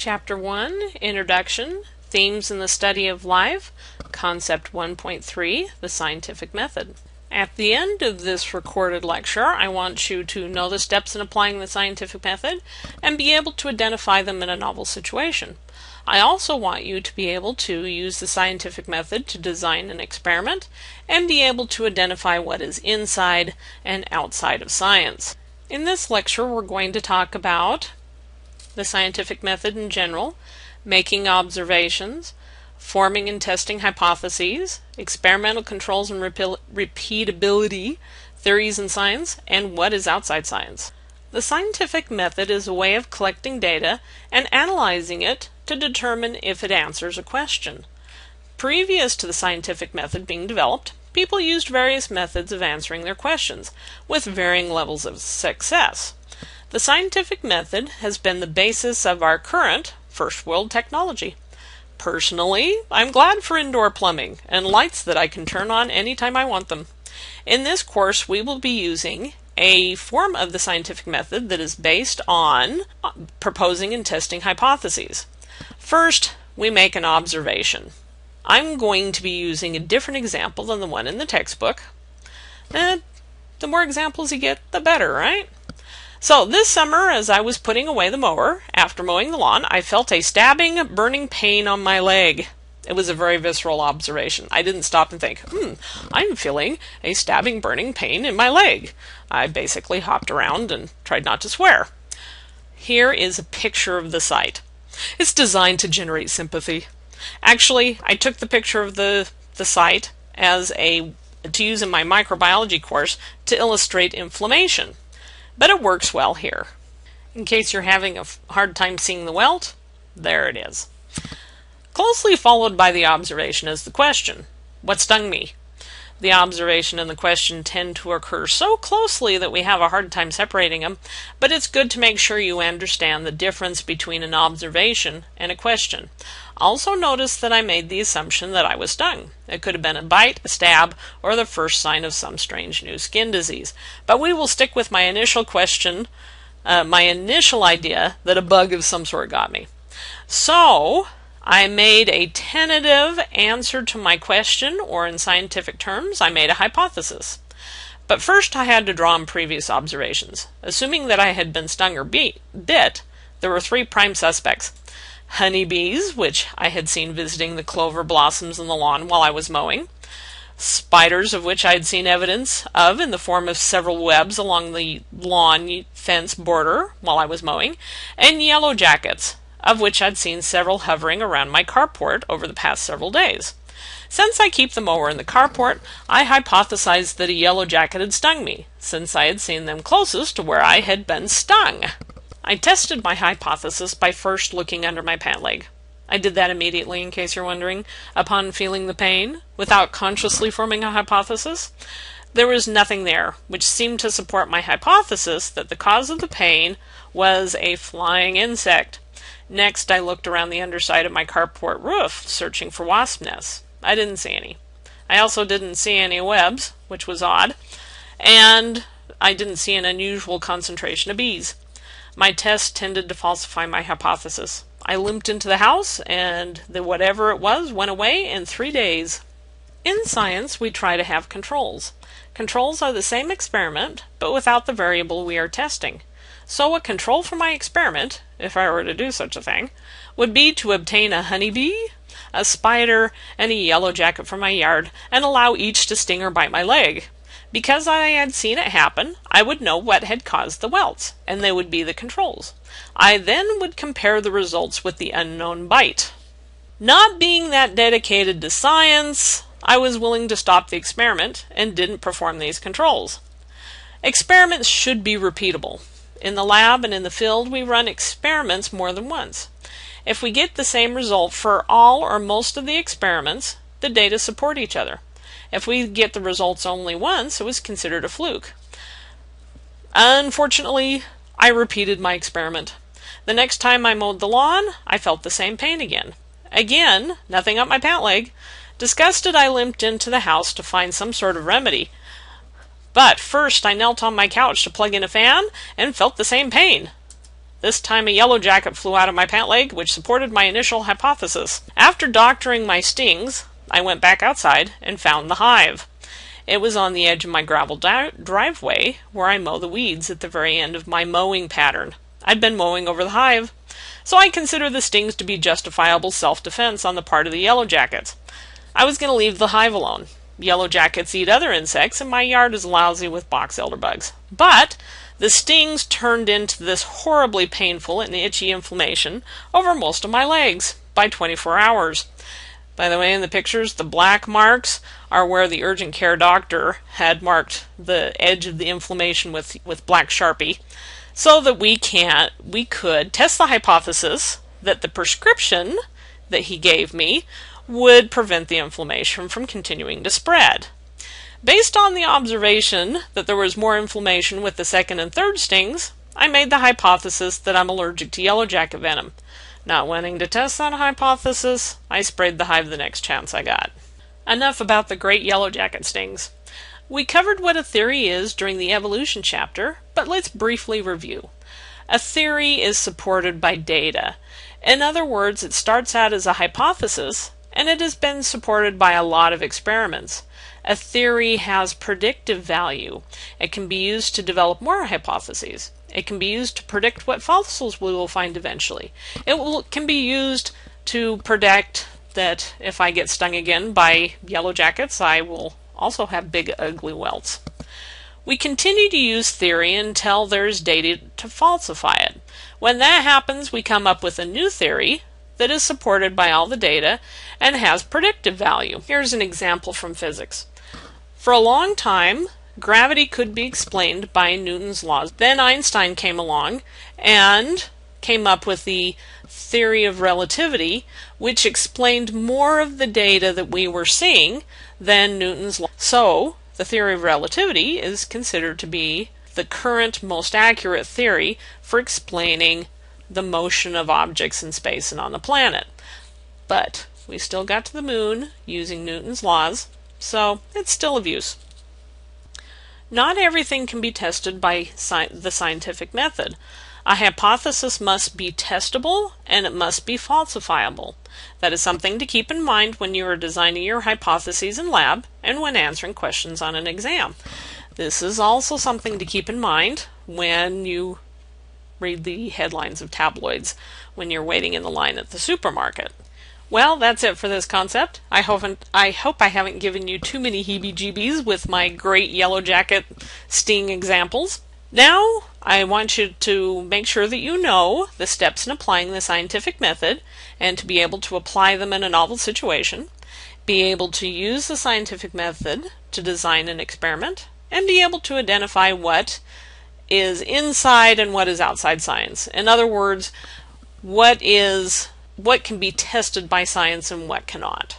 Chapter 1, Introduction, Themes in the Study of Life, Concept 1.3, The Scientific Method. At the end of this recorded lecture, I want you to know the steps in applying the scientific method and be able to identify them in a novel situation. I also want you to be able to use the scientific method to design an experiment and be able to identify what is inside and outside of science. In this lecture, we're going to talk about the scientific method in general, making observations, forming and testing hypotheses, experimental controls and repeatability, theories in science, and what is outside science. The scientific method is a way of collecting data and analyzing it to determine if it answers a question. Previous to the scientific method being developed, people used various methods of answering their questions, with varying levels of success. The scientific method has been the basis of our current first world technology. Personally, I'm glad for indoor plumbing and lights that I can turn on anytime I want them. In this course, we will be using a form of the scientific method that is based on proposing and testing hypotheses. First, we make an observation. I'm going to be using a different example than the one in the textbook. The more examples you get, the better, right? So this summer, as I was putting away the mower after mowing the lawn, I felt a stabbing, burning pain on my leg. It was a very visceral observation. I didn't stop and think, I'm feeling a stabbing, burning pain in my leg. I basically hopped around and tried not to swear. Here is a picture of the site. It's designed to generate sympathy. Actually, I took the picture of the site to use in my microbiology course to illustrate inflammation. But it works well here. In case you're having a hard time seeing the welt, there it is. Closely followed by the observation is the question, what stung me? The observation and the question tend to occur so closely that we have a hard time separating them, but it's good to make sure you understand the difference between an observation and a question. Also notice that I made the assumption that I was stung. It could have been a bite, a stab, or the first sign of some strange new skin disease. But we will stick with my initial question, my initial idea that a bug of some sort got me. So I made a tentative answer to my question, or in scientific terms, I made a hypothesis. But first I had to draw on previous observations. Assuming that I had been stung or bit, there were three prime suspects. Honeybees, which I had seen visiting the clover blossoms on the lawn while I was mowing. Spiders, of which I had seen evidence of in the form of several webs along the lawn fence border while I was mowing. And yellow jackets, of which I'd seen several hovering around my carport over the past several days. Since I keep the mower in the carport, I hypothesized that a yellow jacket had stung me, since I had seen them closest to where I had been stung. I tested my hypothesis by first looking under my pant leg. I did that immediately, in case you're wondering, upon feeling the pain, without consciously forming a hypothesis. There was nothing there, which seemed to support my hypothesis that the cause of the pain was a flying insect. Next, I looked around the underside of my carport roof, searching for wasp nests. I didn't see any. I also didn't see any webs, which was odd, and I didn't see an unusual concentration of bees. My test tended to falsify my hypothesis. I limped into the house, and whatever it was went away in 3 days. In science, we try to have controls. Controls are the same experiment, but without the variable we are testing. So a control for my experiment, if I were to do such a thing, would be to obtain a honeybee, a spider, and a yellow jacket from my yard, and allow each to sting or bite my leg. Because I had seen it happen, I would know what had caused the welts, and they would be the controls. I then would compare the results with the unknown bite. Not being that dedicated to science, I was willing to stop the experiment and didn't perform these controls. Experiments should be repeatable. In the lab and in the field, we run experiments more than once. If we get the same result for all or most of the experiments, the data support each other. If we get the results only once, it was considered a fluke. Unfortunately, I repeated my experiment. The next time I mowed the lawn, I felt the same pain again. Again, nothing up my pant leg. Disgusted, I limped into the house to find some sort of remedy. But first I knelt on my couch to plug in a fan and felt the same pain. This time a yellow jacket flew out of my pant leg, which supported my initial hypothesis. After doctoring my stings, I went back outside and found the hive. It was on the edge of my gravel driveway, where I mow the weeds at the very end of my mowing pattern. I'd been mowing over the hive, so I consider the stings to be justifiable self-defense on the part of the yellow jackets. I was going to leave the hive alone. Yellow jackets eat other insects, and my yard is lousy with box elder bugs. But the stings turned into this horribly painful and itchy inflammation over most of my legs by 24 hours. By the way, in the pictures, the black marks are where the urgent care doctor had marked the edge of the inflammation with black Sharpie, so that we could test the hypothesis that the prescription that he gave me would prevent the inflammation from continuing to spread. Based on the observation that there was more inflammation with the second and third stings, I made the hypothesis that I'm allergic to yellow jacket venom. Not wanting to test that hypothesis, I sprayed the hive the next chance I got. Enough about the great yellow jacket stings. We covered what a theory is during the evolution chapter, but let's briefly review. A theory is supported by data. In other words, it starts out as a hypothesis, and it has been supported by a lot of experiments. A theory has predictive value. It can be used to develop more hypotheses. It can be used to predict what fossils we will find eventually. It can be used to predict that if I get stung again by yellow jackets, I will also have big ugly welts. We continue to use theory until there's data to falsify it. When that happens, we come up with a new theory that is supported by all the data and has predictive value. Here's an example from physics. For a long time, gravity could be explained by Newton's laws. Then Einstein came along and came up with the theory of relativity, which explained more of the data that we were seeing than Newton's law. So, the theory of relativity is considered to be the current most accurate theory for explaining the motion of objects in space and on the planet. But we still got to the moon using Newton's laws, so it's still of use. Not everything can be tested by the scientific method. A hypothesis must be testable and it must be falsifiable. That is something to keep in mind when you are designing your hypotheses in lab and when answering questions on an exam. This is also something to keep in mind when you read the headlines of tabloids when you're waiting in the line at the supermarket. Well, that's it for this concept. I hope I haven't given you too many heebie-jeebies with my great yellow jacket sting examples. Now, I want you to make sure that you know the steps in applying the scientific method and to be able to apply them in a novel situation, be able to use the scientific method to design an experiment, and be able to identify what is inside and what is outside science. In other words, what can be tested by science and what cannot.